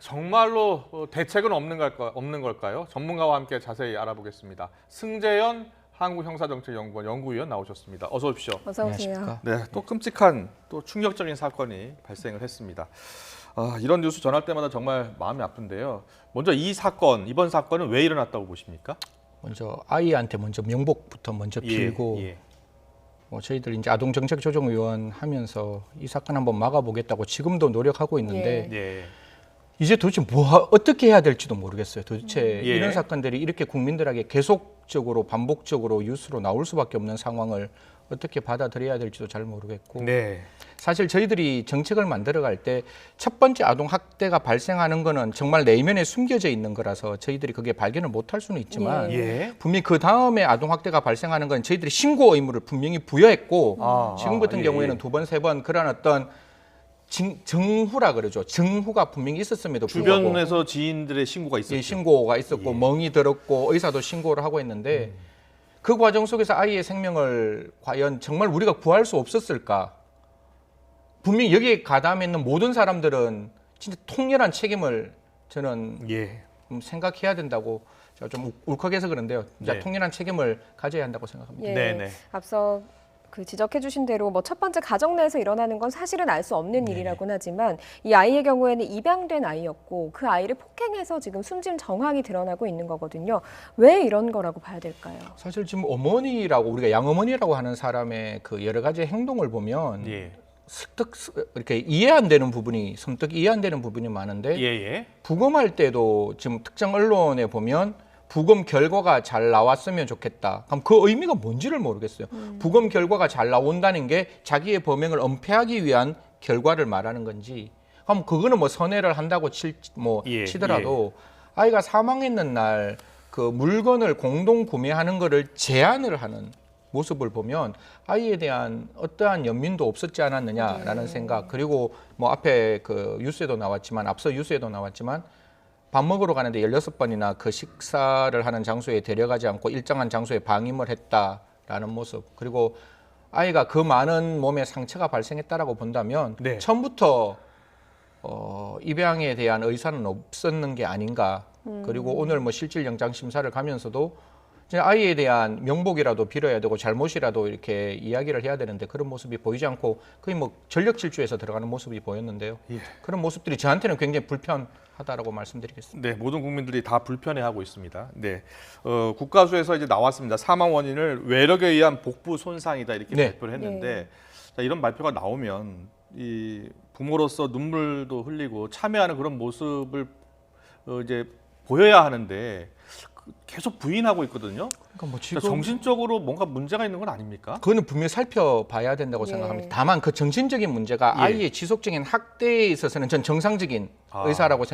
정말로 대책은 없는 걸까요? 전문가와 함께 자세히 알아보겠습니다. 승재현 한국형사정책연구원 연구위원 나오셨습니다. 어서 오십시오. 어서 오세요. 네, 또 끔찍한 또 충격적인 사건이 발생을 했습니다. 이런 뉴스 전할 때마다 정말 마음이 아픈데요. 먼저 이번 사건은 왜 일어났다고 보십니까? 먼저 아이한테 명복부터 빌고 저희들 이제 아동정책조정위원 하면서 이 사건 한번 막아보겠다고 지금도 노력하고 있는데 이제 도대체 어떻게 해야 될지도 모르겠어요. 도대체 이런 사건들이 이렇게 국민들에게 계속적으로 반복적으로 뉴스로 나올 수밖에 없는 상황을 어떻게 받아들여야 될지도 잘 모르겠고 사실 저희들이 정책을 만들어갈 때 첫 번째 아동 학대가 발생하는 거는 정말 내면에 숨겨져 있는 거라서 저희들이 그게 발견을 못할 수는 있지만 분명히 그 다음에 아동 학대가 발생하는 건 저희들이 신고 의무를 분명히 부여했고 지금 같은 경우에는 두 번, 세 번 그런 어떤 정후라 그러죠. 정후가 분명히 있었음에도 불구하고 주변에서 지인들의 신고가 있었죠. 신고가 있었고 멍이 들었고 의사도 신고를 하고 있는데 그 과정 속에서 아이의 생명을 과연 정말 우리가 구할 수 없었을까? 분명히 여기에 가담했는 모든 사람들은 진짜 통렬한 책임을 저는 생각해야 된다고 제가 좀 울컥해서 그런데요. 진짜 통렬한 책임을 가져야 한다고 생각합니다. 앞서 지적해 주신 대로 첫 번째 가정 내에서 일어나는 건 사실은 알 수 없는 일이라고는 하지만 이 아이의 경우에는 입양된 아이였고 그 아이를 폭행해서 지금 숨진 정황이 드러나고 있는 거거든요. 왜 이런 거라고 봐야 될까요? 사실 지금 어머니라고 우리가 양어머니라고 하는 사람의 그 여러 가지 행동을 보면 이렇게 이해 안 되는 부분이 선뜻 이해 안 되는 부분이 많은데 부검할 때도 지금 특정 언론에 보면 부검 결과가 잘 나왔으면 좋겠다. 그럼 그 의미가 뭔지를 모르겠어요. 부검 결과가 잘 나온다는 게 자기의 범행을 은폐하기 위한 결과를 말하는 건지. 그럼 그거는 선회를 한다고 치더라도 아이가 사망했는 날 그 물건을 공동 구매하는 거를 제한을 하는 모습을 보면 아이에 대한 어떠한 연민도 없었지 않았느냐라는 생각. 그리고 앞에 그 뉴스에도 나왔지만 앞서 뉴스에도 나왔지만 밥 먹으러 가는데 16번이나 그 식사를 하는 장소에 데려가지 않고 일정한 장소에 방임을 했다라는 모습. 그리고 아이가 그 많은 몸에 상처가 발생했다라고 본다면 처음부터 입양에 대한 의사는 없었는 게 아닌가. 그리고 오늘 실질 영장 심사를 가면서도 아이에 대한 명복이라도 빌어야 되고 잘못이라도 이렇게 이야기를 해야 되는데 그런 모습이 보이지 않고 거의 전력 질주해서 들어가는 모습이 보였는데요. 그런 모습들이 저한테는 굉장히 불편하다라고 말씀드리겠습니다. 네, 모든 국민들이 다 불편해하고 있습니다. 국가수에서 이제 나왔습니다. 사망 원인을 외력에 의한 복부 손상이다 이렇게 발표를 했는데 자, 이런 발표가 나오면 이 부모로서 눈물도 흘리고 참여하는 그런 모습을 이제 보여야 하는데 계속 부인하고 있거든요. 그러니까 지금 정신적으로 뭔가 문제가 있는 건 아닙니까? 그거는 분명히 살펴봐야 된다고 생각합니다. 다만 그 정신적인 문제가 아이의 지속적인 학대에 있어서는 전 정상적인 의사라고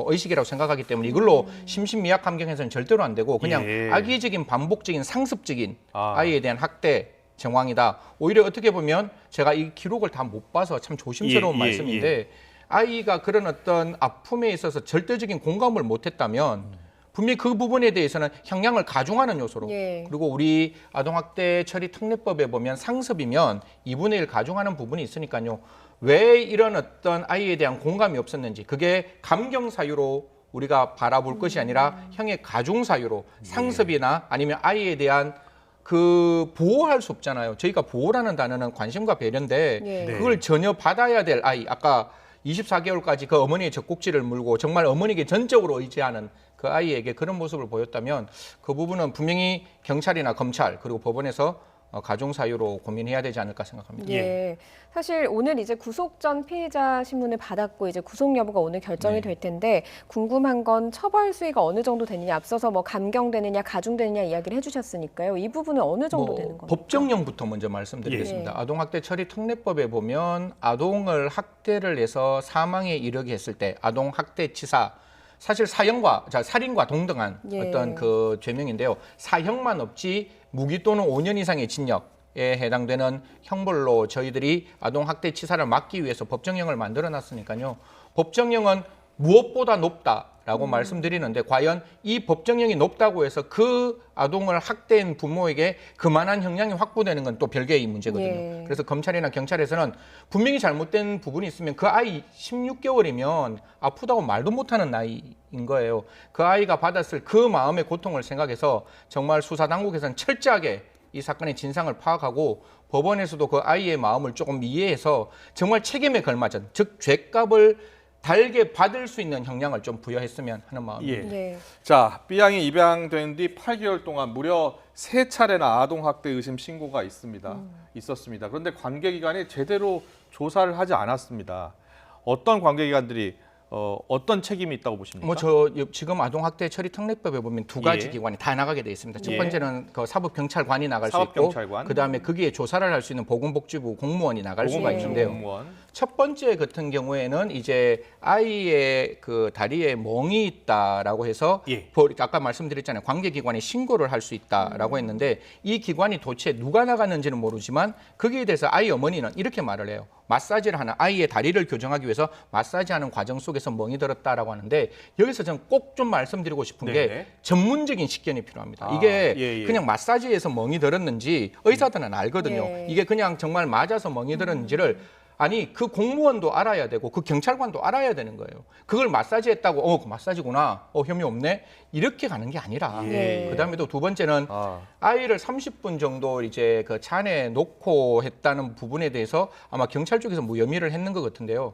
의식이라고 생각하기 때문에 이걸로 심신미약 감경해서는 절대로 안 되고 그냥 악의적인 반복적인 상습적인 아이에 대한 학대 정황이다. 오히려 어떻게 보면 제가 이 기록을 다 못 봐서 참 조심스러운 말씀인데 아이가 그런 어떤 아픔에 있어서 절대적인 공감을 못했다면 분명히 그 부분에 대해서는 형량을 가중하는 요소로 그리고 우리 아동학대 처리 특례법에 보면 상습이면 2분의 1 가중하는 부분이 있으니까요. 왜 이런 어떤 아이에 대한 공감이 없었는지 그게 감경 사유로 우리가 바라볼 것이 아니라 형의 가중 사유로 상습이나 아니면 아이에 대한 그 보호할 수 없잖아요. 저희가 보호라는 단어는 관심과 배려인데 그걸 전혀 받아야 될 아이 아까 24개월까지 그 어머니의 젖꼭지를 물고 정말 어머니에게 전적으로 의지하는 그 아이에게 그런 모습을 보였다면 그 부분은 분명히 경찰이나 검찰 그리고 법원에서 가중 사유로 고민해야 되지 않을까 생각합니다. 사실 오늘 이제 구속 전 피의자 신문을 받았고 이제 구속 여부가 오늘 결정이 될 텐데 궁금한 건 처벌 수위가 어느 정도 되느냐 앞서서 감경되느냐 가중되느냐 이야기를 해주셨으니까요. 이 부분은 어느 정도 되는 겁니까? 법정형부터 먼저 말씀드리겠습니다. 아동학대 처리 특례법에 보면 아동을 학대를 해서 사망에 이르게 했을 때 아동학대치사 사실 살인과 동등한 어떤 그 죄명인데요. 사형만 없지 무기 또는 5년 이상의 징역에 해당되는 형벌로 저희들이 아동학대치사를 막기 위해서 법정형을 만들어놨으니까요. 법정형은 무엇보다 높다. 라고 말씀드리는데 과연 이 법정형이 높다고 해서 그 아동을 학대한 부모에게 그만한 형량이 확보되는 건 또 별개의 문제거든요. 예. 그래서 검찰이나 경찰에서는 분명히 잘못된 부분이 있으면 그 아이 16개월이면 아프다고 말도 못하는 나이인 거예요. 그 아이가 받았을 그 마음의 고통을 생각해서 정말 수사당국에서는 철저하게 이 사건의 진상을 파악하고 법원에서도 그 아이의 마음을 조금 이해해서 정말 책임에 걸맞은, 즉 죄값을 달게 받을 수 있는 형량을 좀 부여했으면 하는 마음입니다. 예. 네. 자, B양이 입양된 뒤 8개월 동안 무려 3차례나 아동학대 의심 신고가 있었습니다. 그런데 관계기관이 제대로 조사를 하지 않았습니다. 어떤 관계기관들이 어떤 책임이 있다고 보십니까? 지금 아동학대 처리 특례법에 보면 두 가지 예. 기관이 다 나가게 돼 있습니다. 첫 예. 번째는 그 사법경찰관이 나갈 수 있고, 사법경찰관. 그다음에 거기에 조사를 할 수 있는 보건복지부 공무원이 나갈 수가 보건복지부 있는데요. 공무원. 첫 번째 같은 경우에는 이제 아이의 그 다리에 멍이 있다라고 해서 예. 아까 말씀드렸잖아요. 관계기관이 신고를 할 수 있다라고 했는데 이 기관이 도대체 누가 나갔는지는 모르지만 거기에 대해서 아이 어머니는 이렇게 말을 해요. 마사지를 하는 아이의 다리를 교정하기 위해서 마사지하는 과정 속에서 멍이 들었다라고 하는데 여기서 저는 꼭 좀 말씀드리고 싶은 네네. 게 전문적인 식견이 필요합니다. 아, 이게 예. 그냥 마사지에서 멍이 들었는지 의사들은 알거든요. 예. 이게 그냥 정말 맞아서 멍이 들었는지를 아니 그 공무원도 알아야 되고 그 경찰관도 알아야 되는 거예요. 그걸 마사지했다고 그 마사지구나. 혐의 없네. 이렇게 가는 게 아니라 예. 그다음에 또 두 번째는 아이를 30분 정도 이제 그 잔에 놓고 했다는 부분에 대해서 아마 경찰 쪽에서 무혐의를 했는 것 같은데요.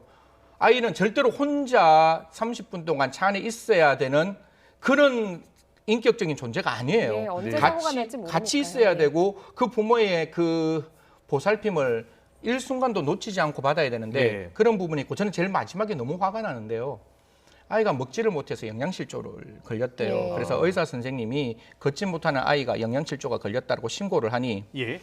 아이는 절대로 혼자 30분 동안 차 안에 있어야 되는 그런 인격적인 존재가 아니에요. 네, 언제 사고가 날지 모르니까요. 같이 있어야 네. 되고 그 부모의 그 보살핌을 일순간도 놓치지 않고 받아야 되는데 네. 그런 부분이 있고 저는 제일 마지막에 너무 화가 나는데요. 아이가 먹지를 못해서 영양실조를 걸렸대요. 네. 그래서 의사 선생님이 걷지 못하는 아이가 영양실조가 걸렸다고 신고를 하니 예.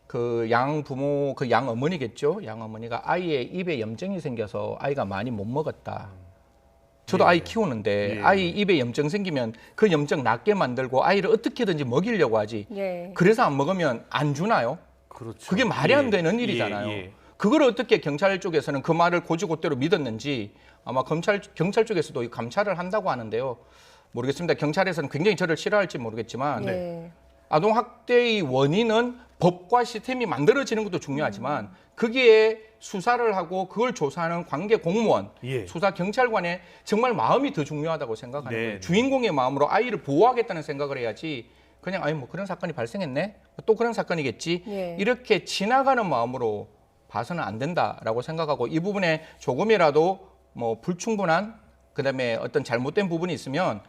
그 양 부모, 그 양 어머니겠죠. 양 어머니가 아이의 입에 염증이 생겨서 아이가 많이 못 먹었다. 저도 예. 아이 키우는데 예. 아이 입에 염증 생기면 그 염증 낫게 만들고 아이를 어떻게든지 먹이려고 하지. 예. 그래서 안 먹으면 안 주나요? 그렇죠. 그게 말이 안 예. 되는 일이잖아요. 예. 그걸 어떻게 경찰 쪽에서는 그 말을 고지고대로 믿었는지 아마 경찰 쪽에서도 감찰을 한다고 하는데요. 모르겠습니다. 경찰에서는 굉장히 저를 싫어할지 모르겠지만 네. 아동학대의 원인은 법과 시스템이 만들어지는 것도 중요하지만 거기에 수사를 하고 그걸 조사하는 관계 공무원, 예. 수사 경찰관의 정말 마음이 더 중요하다고 생각하는 네. 거예요. 주인공의 마음으로 아이를 보호하겠다는 생각을 해야지 그냥 뭐 그런 사건이 발생했네? 또 그런 사건이겠지? 예. 이렇게 지나가는 마음으로 봐서는 안 된다라고 생각하고 이 부분에 조금이라도 뭐 불충분한 그다음에 어떤 잘못된 부분이 있으면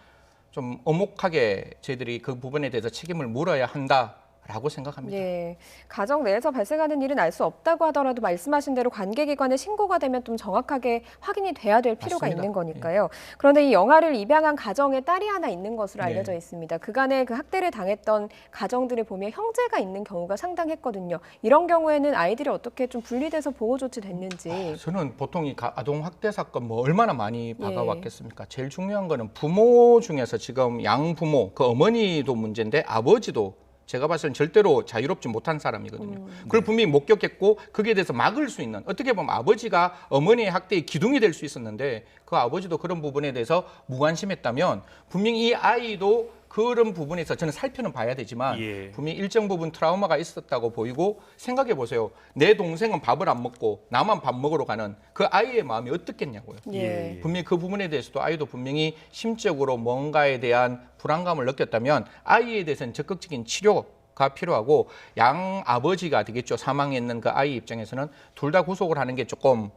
좀 엄혹하게 저희들이 그 부분에 대해서 책임을 물어야 한다라고 생각합니다. 네, 가정 내에서 발생하는 일은 알 수 없다고 하더라도 말씀하신 대로 관계기관에 신고가 되면 좀 정확하게 확인이 돼야 될 필요가 맞습니다. 있는 거니까요. 그런데 이 영아를 입양한 가정에 딸이 하나 있는 것으로 네. 알려져 있습니다. 그간에 그 학대를 당했던 가정들을 보면 형제가 있는 경우가 상당했거든요. 이런 경우에는 아이들이 어떻게 좀 분리돼서 보호 조치 됐는지. 저는 보통 이 아동 학대 사건 뭐 얼마나 많이 봐가왔겠습니까? 제일 중요한 거는 부모 중에서 지금 양부모, 그 어머니도 문제인데 아버지도 제가 봤을 땐 절대로 자유롭지 못한 사람이거든요. 그걸 분명히 목격했고 거기에 대해서 막을 수 있는 어떻게 보면 아버지가 어머니의 학대의 기둥이 될 수 있었는데 그 아버지도 그런 부분에 대해서 무관심했다면 분명히 이 아이도 그런 부분에서 저는 살펴는 봐야 되지만 예. 분명히 일정 부분 트라우마가 있었다고 보이고 생각해 보세요. 내 동생은 밥을 안 먹고 나만 밥 먹으러 가는 그 아이의 마음이 어떻겠냐고요. 예. 분명히 그 부분에 대해서도 아이도 분명히 심적으로 뭔가에 대한 불안감을 느꼈다면 아이에 대해서는 적극적인 치료가 필요하고 양 아버지가 되겠죠. 사망했는 그 아이 입장에서는 둘 다 구속을 하는 게 조금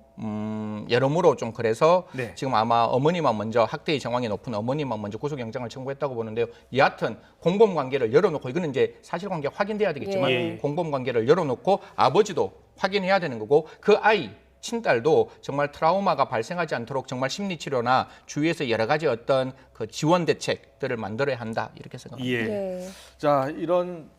여러모로 좀 그래서 네. 지금 아마 어머니만 먼저 학대의 정황이 높은 어머니만 먼저 구속영장을 청구했다고 보는데요. 여하튼 공범관계를 열어놓고 이거는 이제 사실관계 확인돼야 되겠지만 예. 공범관계를 열어놓고 아버지도 확인해야 되는 거고 그 아이 친딸도 정말 트라우마가 발생하지 않도록 정말 심리치료나 주위에서 여러 가지 어떤 그 지원 대책들을 만들어야 한다 이렇게 생각합니다. 예. 네. 자, 이런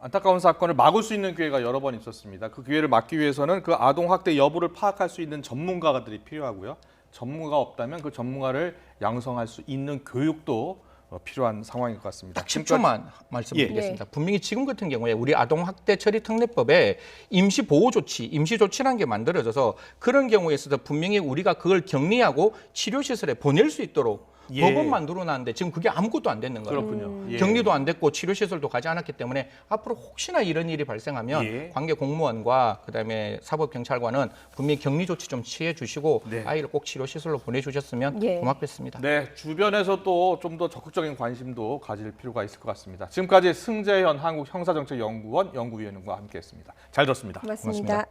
안타까운 사건을 막을 수 있는 기회가 여러 번 있었습니다. 그 기회를 막기 위해서는 그 아동 학대 여부를 파악할 수 있는 전문가들이 필요하고요. 전문가가 없다면 그 전문가를 양성할 수 있는 교육도 필요한 상황인 것 같습니다. 딱 10초만 말씀드리겠습니다. 분명히 지금 같은 경우에 우리 아동학대 처리 특례법에 임시 보호 조치, 임시 조치라는 게 만들어져서 그런 경우에 있어서 분명히 우리가 그걸 격리하고 치료 시설에 보낼 수 있도록 법은 만들어놨는데 지금 그게 아무것도 안 됐는 거예요. 그렇군요. 격리도 안 됐고 치료 시설도 가지 않았기 때문에 앞으로 혹시나 이런 일이 발생하면 관계 공무원과 그다음에 사법경찰관은 분명히 격리 조치 좀 취해 주시고 아이를 꼭 치료 시설로 보내주셨으면 고맙겠습니다. 네, 주변에서 또 좀 더 적극적인 관심도 가질 필요가 있을 것 같습니다. 지금까지 승재현 한국형사정책연구원 연구위원과 함께했습니다. 잘 들었습니다. 고맙습니다.